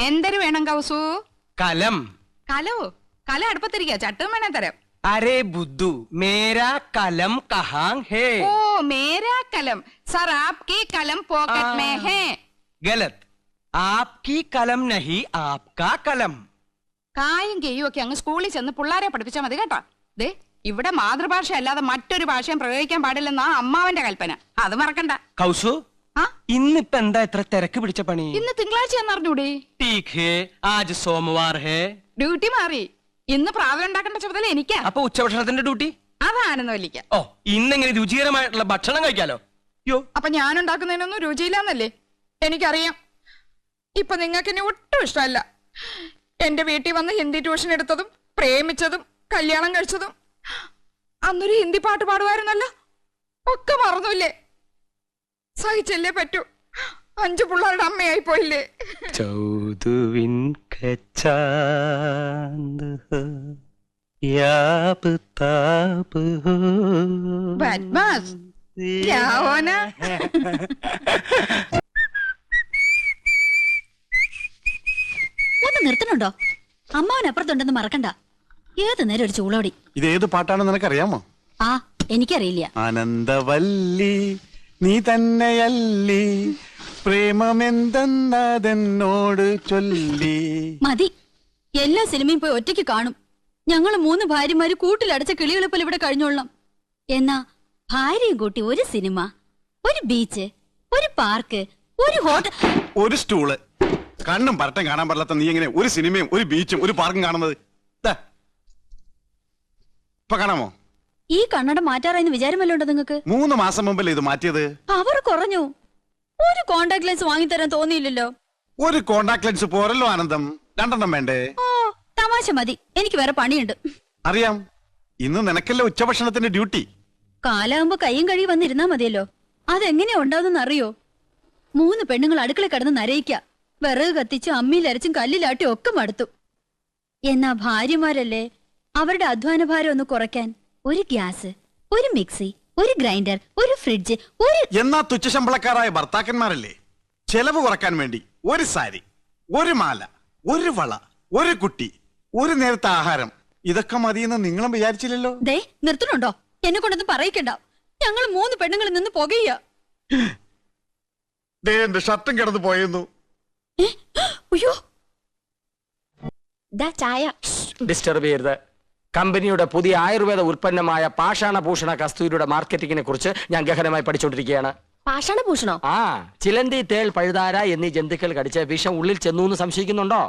എന്തൊരു വേണം കൗസു? കലം. കലോ? കല അടുപ്പത്തിരിക്കുക, ചട്ടും വേണേ തരാം. अरे बुद्धू, मेरा कलम कहाँ है? ओ मेरा कलम सर, आपकी कलम पॉकेट में है. गलत. आपकी कलम नहीं, आपका कलम. കായും കെയ്യും ഒക്കെ അങ്ങ് സ്കൂളിൽ ചെന്ന് പിള്ളാരെ പഠിപ്പിച്ചാൽ മതി കേട്ടോ. ദേ, ഇവിടെ മാതൃഭാഷ അല്ലാതെ മറ്റൊരു ഭാഷയും പ്രയോഗിക്കാൻ പാടില്ലെന്നാ അമ്മാവന്റെ കൽപ്പന. അത് മറക്കണ്ട. കൗസു, ഇന്നിപ്പോ എന്താ ഇത്ര തിരക്ക് പിടിച്ച പണി? ഇന്ന് തിങ്കളാഴ്ചയാന്ന് അറിഞ്ഞൂടെ? ठीक है, आज सोमवार है. ഡ്യൂട്ടി മാറി. ഇന്ന് പ്രാതൽ ഉണ്ടാക്കേണ്ട ചുമതല എനിക്കാ. അപ്പൊ ഉച്ചഭക്ഷണത്തിന്റെ ഡ്യൂട്ടി? അതാണെന്ന് വലിക്ക. ഓ, ഇന്നെങ്ങനെ രുചികരമായിട്ടുള്ള ഭക്ഷണം കഴിക്കാലോ. യോ, അപ്പൊ ഞാൻ ഉണ്ടാക്കുന്നതിനൊന്നും രുചിയില്ലാന്നല്ലേ എനിക്കറിയാം. ഇപ്പൊ നിങ്ങൾക്ക് എന്നെ ഒട്ടും ഇഷ്ടമല്ല. എന്റെ വീട്ടിൽ വന്ന് ഹിന്ദി ട്യൂഷൻ എടുത്തതും പ്രേമിച്ചതും കല്യാണം കഴിച്ചതും അന്നൊരു ഹിന്ദി പാട്ട് പാടുമായിരുന്നല്ലോ, ഒക്കെ മറന്നില്ലേ? സഹിച്ചല്ലേ പറ്റൂ. 5 പിള്ളേരുടെ അമ്മയായി പോയില്ലേ? ചൗദുവിൻ കച്ചാന്ത് യാബ് താബ് ബദ്മാസ് ക്യാ ഹോനാ? ഒന്ന് നിർത്തണുണ്ടോ? അമ്മാവനപ്പുറത്തുണ്ടെന്ന് മറക്കണ്ട. ഏത് നേരം ഒരു ചൂളോടി. ഇത് ഏത് പാട്ടാണെന്ന് നിനക്കറിയാമോ? ആ, എനിക്കറിയില്ല. ആനന്ദവല്ലി നീ തന്നെയല്ലി, പ്രേമമെന്തെന്നതെന്നോട് ചൊല്ലി. മതി, എല്ലാ സിനിമയും പോയി ഒറ്റയ്ക്ക് കാണും. ഞങ്ങള് 3 ഭാര്യമാര് കൂട്ടിലടച്ച കിളികളെ പോലെ ഇവിടെ കഴിഞ്ഞോളാം. എന്നാ ഭാര്യയും കൂട്ടി ഒരു സിനിമ, ഒരു ബീച്ച്, ഒരു പാർക്ക്, ഒരു ഹോട്ടൽ, ഒരു സ്റ്റൂള്. കണ്ണും പരട്ടം കാണാൻ പാടില്ലാത്ത നീ എങ്ങനെ ഒരു സിനിമയും ഒരു ബീച്ചും ഒരു പാർക്കും കാണുന്നത്? ഇപ്പൊ കാണാമോ? ഈ കണ്ണട മാറ്റാറായെന്ന് വിചാരമല്ലോ ഉണ്ടോ നിങ്ങൾക്ക്? 3 മാസം മുമ്പല്ലേ ഇത് മാറ്റിയത്? അവർ കുറഞ്ഞു. ഒരു കോണ്ടാക്ട് ലെൻസ് വാങ്ങിത്തരാൻ തോന്നിയില്ലല്ലോ. ഒരു കോണ്ടാക്ട് ലെൻസ് പോരല്ലോ ആനന്ദം, 2 വേണ്ടേ? ഓ, തമാശ മതി, എനിക്ക് വേറെ പണിയുണ്ട്. അറിയാം, ഇന്ന് നിനക്കല്ലേ ഉച്ചഭക്ഷണത്തിന്റെ ഡ്യൂട്ടി. കാലാകുമ്പോ കയ്യും കഴി വന്നിരുന്നാ മതിയല്ലോ. അതെങ്ങനെയാ ഉണ്ടാവുന്നെന്ന് അറിയോ? 3 പെണ്ണുങ്ങൾ അടുക്കള കിടന്ന് നരയിക്ക, വിറക് കത്തിച്ചും അമ്മിയിലരച്ചും കല്ലിലാട്ടി ഒക്കെ മടുത്തു. എന്നാ ഭാര്യമാരല്ലേ, അവരുടെ അധ്വാന ഭാരം ഒന്ന് കുറയ്ക്കാൻ ഒരു ഗ്യാസ്, ഒരു മിക്സി, ഒരു ഗ്രൈൻഡർ, ഒരു ഫ്രിഡ്ജ്, ഒരു... എന്നാ തുച്ഛശമ്പളക്കാരായ ഭർത്താക്കന്മാരല്ലേ ചെലവ് കുറക്കാൻ വേണ്ടി ഒരു സാരി, ഒരു മാല, ഒരു വള, ഒരു കുട്ടി, ഒരു നേരത്തെ ആഹാരം, ഇതൊക്കെ മതിയെന്ന് നിങ്ങളും വിചാരിച്ചില്ലല്ലോ. ദേ, നിർത്തണുണ്ടോ? എന്നെ കൊണ്ടൊന്നും പറയിക്കണ്ട. ഞങ്ങൾ 3 പെണ്ണുങ്ങളിൽ നിന്ന് പുകയ്യ. എന്റെ ഷർട്ടും കിടന്നു പോയെന്നു. അയ്യോ, ചായ ഡിസ്റ്റർബ് ചെയ്യരുത്. കമ്പനിയുടെ പുതിയ ആയുർവേദ ഉൽപ്പന്നമായ പാഷാണഭൂഷണ കസ്തൂരിയുടെ മാർക്കറ്റിംഗിനെ കുറിച്ച് ഞാൻ ഗഹനമായി പഠിച്ചുകൊണ്ടിരിക്കുകയാണ്. പാഷാണഭൂഷണോ? ആ, ചിലന്തി, തേൾ, പഴുതാര എന്നീ ജന്തുക്കൾ കടിച്ച് വിഷം ഉള്ളിൽ ചെന്നു എന്ന് സംശയിക്കുന്നുണ്ടോ?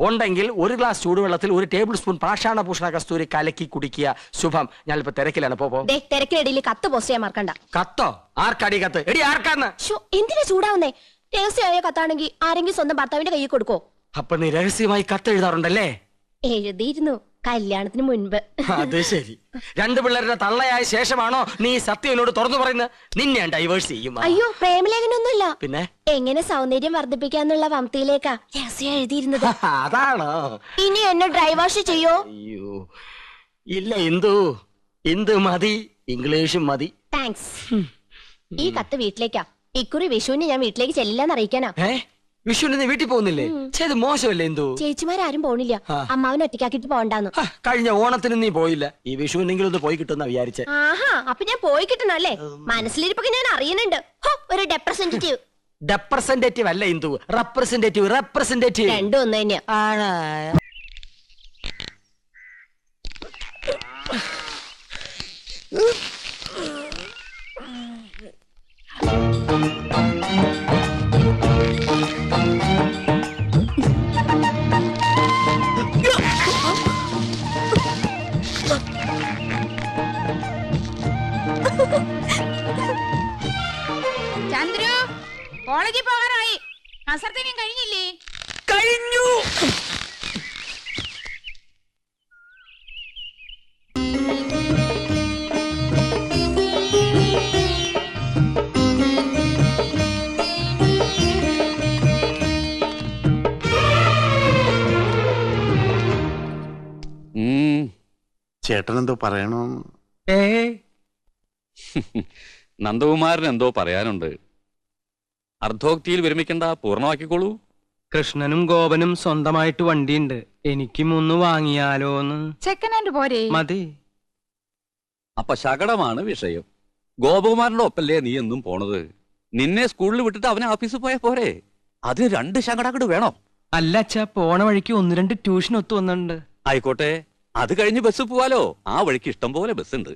ഉണ്ടെങ്കിൽ 1 ഗ്ലാസ് ചൂടുവെള്ളത്തിൽ 1 ടേബിൾ സ്പൂൺ പാഷാണഭൂഷണ കസ്തൂരി കലക്കി കുടിക്കുക. ശുഭം. ഞാനിപ്പോ തിരക്കിലാണ്. തിരക്കിനിടയിൽ കത്ത് പോസ്റ്റ് ചെയ്യാൻ മറക്കണ്ട. കത്തോ? ആർക്കടി കത്ത്? എടി, ആർക്കാന്ന്? എന്തിനാ ചൂടാവുന്നേ? രഹസ്യമായ കത്താണെങ്കിൽ ആരെങ്കിലും സ്വന്തം ഭർത്താവിന്റെ കയ്യിൽ കൊടുക്കോ? അപ്പൊ നീ രഹസ്യമായി കത്ത് എഴുതാറുണ്ടല്ലേ? എഴുതിയിരുന്നു, കല്യാണത്തിന് മുൻപ്. അത് ശരി. 2 പിള്ളേരുടെ തള്ളയായ ശേഷമാണോ നീ സത്യം എന്നോട് തുറന്നു പറയുന്നത്? നിന്നെ ഞാൻ ഡൈവേഴ്സ് ചെയ്യും. അയ്യോ, പ്രേമലേഖനൊന്നുമില്ല. പിന്നെ എങ്ങനെ സൗന്ദര്യം വർദ്ധിപ്പിക്കാന്നുള്ള വംതിയിലേക്കാ രഹസ്യം എഴുതിയിരുന്നത്. അതാണോ? ഇനി എന്നെ ഡ്രൈവാഷ് ചെയ്യോ? അയ്യോ ഇല്ല, ഇന്ദു മതി, ഇംഗ്ലീഷും മതി. താങ്ക്സ്. ഈ കത്ത് വീട്ടിലേക്കാ. ഇക്കുറി വിഷുവിന് ഞാൻ വീട്ടിലേക്ക് ചെല്ലില്ലെന്ന് അറിയിക്കാനാ. വിഷുവിന് നീ വീട്ടിൽ പോകുന്നില്ലേ? ചെയ്ത് മോശമല്ലേ ഇന്ദു? ചേച്ചിമാരും പോണില്ല, അമ്മാവനെ ഒറ്റയ്ക്കാക്കിട്ട് പോണ്ടാന്ന്. കഴിഞ്ഞ ഓണത്തിന് നീ പോയില്ല, ഈ വിഷുവിനെങ്കിലും ഒന്ന് പോയി കിട്ടുന്ന വിചാരിച്ചേ. ആഹാ, അപ്പൊ ഞാൻ പോയി കിട്ടണല്ലേ? മനസ്സിലിരിപ്പൊക്കെ ഞാൻ അറിയുന്നുണ്ട്. ഒരു റെപ്രസെന്റേറ്റീവ്. റെപ്രസെന്റേറ്റീവ് അല്ല ഇന്ദു, റെപ്രസെന്റേറ്റീവ്. രണ്ടും ഒന്ന് തന്നെയാ. ചന്ദ്രു, കോളേജിൽ പോകാനായി. കസർത്തിനും കഴിഞ്ഞില്ലേ? കഴിഞ്ഞു. ചേട്ടനെന്തോ പറയണോന്ന്? നന്ദകുമാരൻ എന്തോ പറയാനുണ്ട്. അർദ്ധോക്തിയിൽ വിരമിക്കണ്ട, പൂർണ്ണമാക്കിക്കോളൂ. കൃഷ്ണനും ഗോപനും സ്വന്തമായിട്ട് വണ്ടിയുണ്ട്. എനിക്കും ഒന്ന് വാങ്ങിയാലോന്ന്. സെക്കൻഡ് ഹാൻഡ് പോരെ? മതി. അപ്പൊ ശകടമാണ് വിഷയം. ഗോപകുമാരന്റെ ഒപ്പല്ലേ നീ എന്നും പോണത്? നിന്നെ സ്കൂളിൽ വിട്ടിട്ട് അവനെ ഓഫീസിൽ പോയാ പോരെ? അതിന് 2 ശകടാക്കട് വേണോ? അല്ല അച്ഛാ, പോണ വഴിക്ക് 1-2 ട്യൂഷൻ ഒത്തു വന്നിട്ടുണ്ട്. ആയിക്കോട്ടെ, അത് കഴിഞ്ഞ് ബസ് പോവാലോ. ആ വഴിക്ക് ഇഷ്ടം പോലെ ബസ് ഉണ്ട്.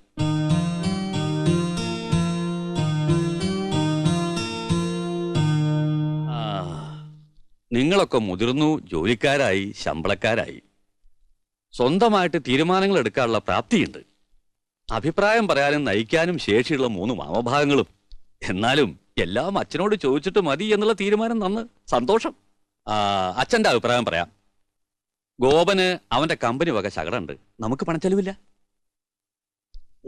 നിങ്ങളൊക്കെ മുതിർന്നു, ജോലിക്കാരായി, ശമ്പളക്കാരായി, സ്വന്തമായിട്ട് തീരുമാനങ്ങൾ എടുക്കാനുള്ള പ്രാപ്തിയുണ്ട്. അഭിപ്രായം പറയാനും നയിക്കാനും ശേഷിയുള്ള 3 മാമഭാഗങ്ങളും. എന്നാലും എല്ലാം അച്ഛനോട് ചോദിച്ചിട്ട് മതി എന്നുള്ള തീരുമാനം നന്ന് സന്തോഷം. അച്ഛന്റെ അഭിപ്രായം പറയാം. ഗോപന് അവന്റെ കമ്പനി വക ശകടുണ്ട്. നമുക്ക് പണം ചെലവില്ല.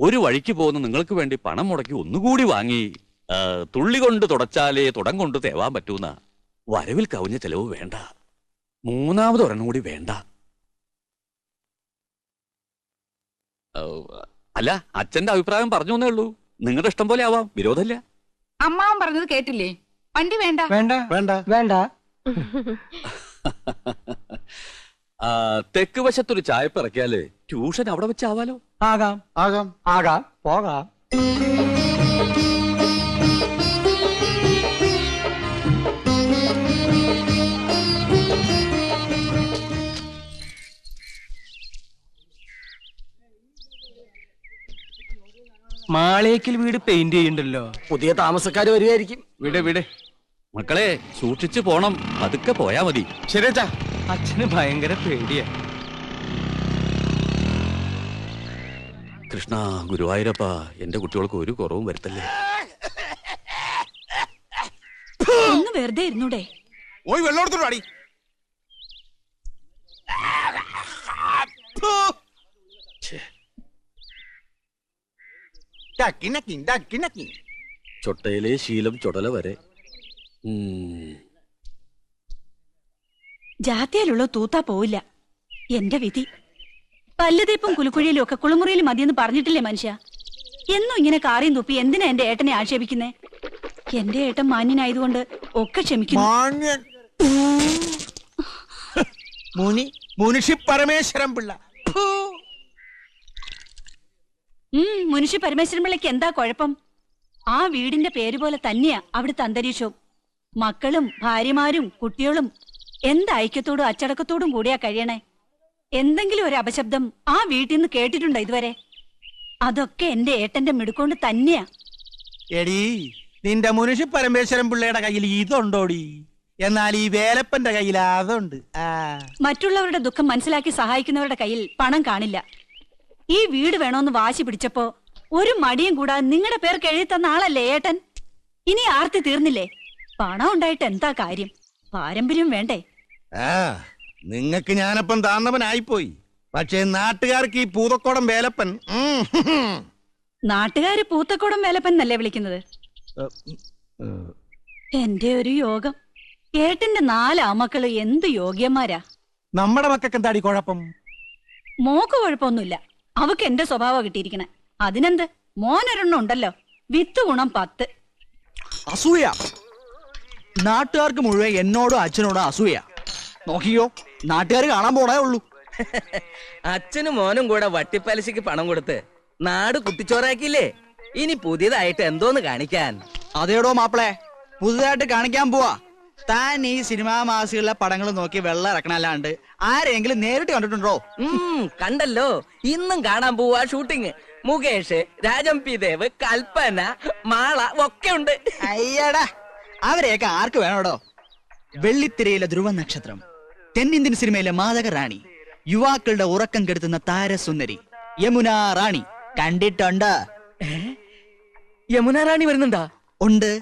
ഒരു വഴിക്ക് പോകുന്ന നിങ്ങൾക്ക് വേണ്ടി പണം മുടക്കി ഒന്നുകൂടി വാങ്ങി തുള്ളി കൊണ്ട് തുടച്ചാലേ തുടം കൊണ്ട് തേവാൻ പറ്റൂന്ന വരവിൽ കവിഞ്ഞ ചെലവ് വേണ്ട. 3ാമത് ഒരെണ്ണം കൂടി വേണ്ട. അല്ല, അച്ഛന്റെ അഭിപ്രായം പറഞ്ഞു എന്നേ ഉള്ളൂ. നിങ്ങളുടെ ഇഷ്ടം പോലെ ആവാം, വിരോധമില്ല. അമ്മാവൻ പറഞ്ഞത് കേട്ടില്ലേ? വണ്ടി വേണ്ട. വേണ്ട വേണ്ട വേണ്ട. തെക്ക് വശത്തൊരു ചായപ്പ് ഇറക്കിയാല് ട്യൂഷൻ അവിടെ വെച്ചാവാലോ. ആകാം. ആകാം. ആകാം. പോകാം. മാളേക്കൽ വീട് പെയിന്റ് ചെയ്യണ്ടല്ലോ. പുതിയ താമസക്കാര് വരികയായിരിക്കും. വിട്. മക്കളെ സൂക്ഷിച്ചു പോണം. പതുക്കെ പോയാ മതി. ശരിയച്ചാ. അച്ഛന് ഭയങ്കര പേടിയാ. കൃഷ്ണ ഗുരുവായൂരപ്പ, എന്റെ കുട്ടികൾക്ക് ഒരു കുറവും വരുത്തല്ലേ. ഒന്ന് വെറുതെ ഇരുന്നൂടെ? പോയി വെള്ളം എടുത്തിട്ട് അടി. ചൊട്ടയിലെ ശീലം ചുടല വരെ. ജാത്തിയിലുള്ള തൂത്താ പോവില്ല. എന്റെ വിധി. പല്ലുതേപ്പും കുലുക്കുഴിയിലും ഒക്കെ കുളിമുറിയിൽ മതിയെന്ന് പറഞ്ഞിട്ടില്ലേ മനുഷ്യ? എന്നും ഇങ്ങനെ കാറിയും തുപ്പി എന്തിനാ എന്റെ ഏട്ടനെ ആക്ഷേപിക്കുന്നേ? എന്റെ ഏട്ടൻ മാന്യനായതുകൊണ്ട് ഒക്കെ ക്ഷമിക്കുന്നു. മുനിഷി പരമേശ്വരൻ പിള്ള. മുനിഷി പരമേശ്വരൻ പിള്ളയ്ക്ക് എന്താ കുഴപ്പം? ആ വീടിന്റെ പേര് പോലെ തന്നെയാ അവിടുത്തെ അന്തരീക്ഷവും. മക്കളും ഭാര്യമാരും കുട്ടികളും എന്ത് ഐക്യത്തോടും അച്ചടക്കത്തോടും കൂടിയാ കഴിയണേ. എന്തെങ്കിലും ഒരു അപശബ്ദം ആ വീട്ടിൽ നിന്ന് കേട്ടിട്ടുണ്ടോ ഇതുവരെ? അതൊക്കെ എന്റെ ഏട്ടന്റെ മിടുക്കൊണ്ട് തന്നെയാ. എടീ, നിന്റെ മുനിഷി പരമേശ്വരൻ പിള്ളയുടെ കയ്യിൽ ഇതുണ്ടോടി? എന്നാൽ ഈ വേലപ്പന്റെ കയ്യിൽ അതുണ്ട്. മറ്റുള്ളവരുടെ ദുഃഖം മനസ്സിലാക്കി സഹായിക്കുന്നവരുടെ കയ്യിൽ പണം കാണില്ല. ഈ വീട് വേണോന്ന് വാശി പിടിച്ചപ്പോ ഒരു മടിയും കൂടാതെ നിങ്ങളുടെ പേർക്ക് എഴുതി തന്ന ആളല്ലേ ഏട്ടൻ? ഇനി ആർത്തി തീർന്നില്ലേ? പണം ഉണ്ടായിട്ട് എന്താ കാര്യം? പാരമ്പര്യം വേണ്ടേ? നിങ്ങക്ക് ഞാനപ്പം താന്നവനായിപ്പോയി. പക്ഷേ നാട്ടുകാർക്ക് ഈ പൂതക്കോടം വേലപ്പൻ. നാട്ടുകാര് പൂത്തക്കോടം വേലപ്പൻ എന്നല്ലേ വിളിക്കുന്നത്? എന്റെ ഒരു യോഗം. ഏട്ടന്റെ 4 ആമക്കള് എന്ത് യോഗ്യന്മാരാ. നമ്മുടെ മക്കൾക്ക് എന്താടി കുഴപ്പം? മോക്ക് കുഴപ്പമൊന്നുമില്ല. അവക്ക് എന്റെ സ്വഭാവം കിട്ടിയിരിക്കണേ. അതിനെന്ത്? മോനൊരെണ്ണം ഉണ്ടല്ലോ. വിത്ത് ഗുണം 10. അസൂയ. നാട്ടുകാർക്ക് മുഴുവൻ എന്നോടും അച്ഛനോടും അസൂയ. നോക്കിയോ, നാട്ടുകാർ കാണാൻ പോണേ ഉള്ളൂ. അച്ഛനും മോനും കൂടെ വട്ടിപ്പലിശക്ക് പണം കൊടുത്ത് നാട് കുട്ടിച്ചോറാക്കിയില്ലേ? ഇനി പുതിയതായിട്ട് എന്തോന്ന് കാണിക്കാൻ? അതേടോ മാപ്പിളെ, പുതുതായിട്ട് കാണിക്കാൻ പോവാ. താൻ ഈ സിനിമാ മാസികളിലെ പടങ്ങൾ നോക്കി വെള്ളം ഇറക്കണല്ലാണ്ട് ആരെങ്കിലും നേരിട്ട് കണ്ടിട്ടുണ്ടോ? കണ്ടല്ലോ, ഇന്നും കാണാൻ പോവാ ഷൂട്ടിങ്. മുകേഷ്, രാജം പി ദേവ്, കൽപ്പന, മാള ഒക്കെ ഉണ്ട്. അയ്യടാ, അവരെയൊക്കെ ആർക്ക് വേണോടോ? വെള്ളിത്തിരയിലെ ധ്രുവ നക്ഷത്രം, തെന്നിന്ത്യൻ സിനിമയിലെ മാതക റാണി, യുവാക്കളുടെ ഉറക്കം കെടുത്തുന്ന താരസുന്ദരി യമുന റാണി കണ്ടിട്ടുണ്ട്. യമുന റാണി വരുന്നുണ്ടാ? ഉണ്ട്.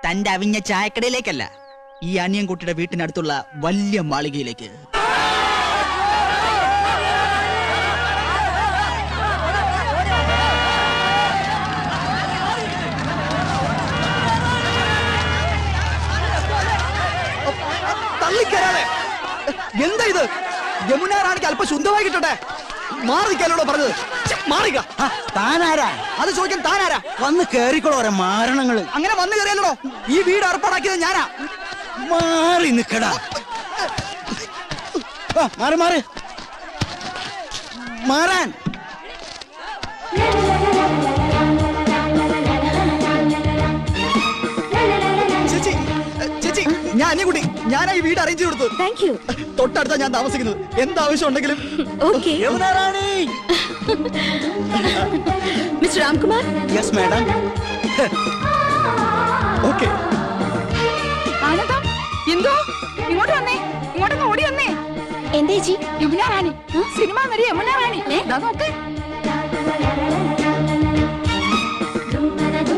തന്റെ അവിഞ്ഞ ചായക്കടയിലേക്കല്ല, ഈ അനിയൻകുട്ടിയുടെ വീട്ടിനടുത്തുള്ള വലിയ മാളികയിലേക്ക്. തള്ളിക്കരാളെ, എന്താ ഇത്? യമുന റാണിക്ക് അല്പം ശുദ്ധമായി കിട്ടട്ടെ. മാറിക്കാലോടോ പറഞ്ഞത്. മാറിക്ക. താനാരാ? അത് ചോദിക്കാൻ താനാരാ? വന്ന് കേറിക്കോളോ ഓരോ മാരണങ്ങള്. അങ്ങനെ വന്ന് കയറിയല്ലോ. ഈ വീട് ഏർപ്പാടാക്കിയത് ഞാനാ. മാറി നിക്കടാ. മാറി മാറി മാറാൻ. ചേച്ചി ചേച്ചി, ഞാൻ അനിയൻകുട്ടി. ഞാനാ ഈ വീട് അറേഞ്ച് കൊടുത്തു. Thank you. തൊട്ടടുത്താ ഞാൻ താമസിക്കുന്നത്. എന്താവശ്യം ഉണ്ടെങ്കിലും. Okay. Yamuna Rani. Mister Ramkumar. Yes madam. Okay. ആനന്ദം, എന്തോ ഇങ്ങോട്ട് വന്നേ, ഇങ്ങോട്ടൊന്ന് ഓടി വന്നേ. എന്തേ ജി? യമുന റാണി, സിനിമ നടി യമുന റാണി. ദാ നോക്ക്.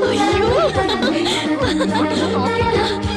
അയ്യോ. ഇങ്ങോട്ടൊന്ന് നോക്കി.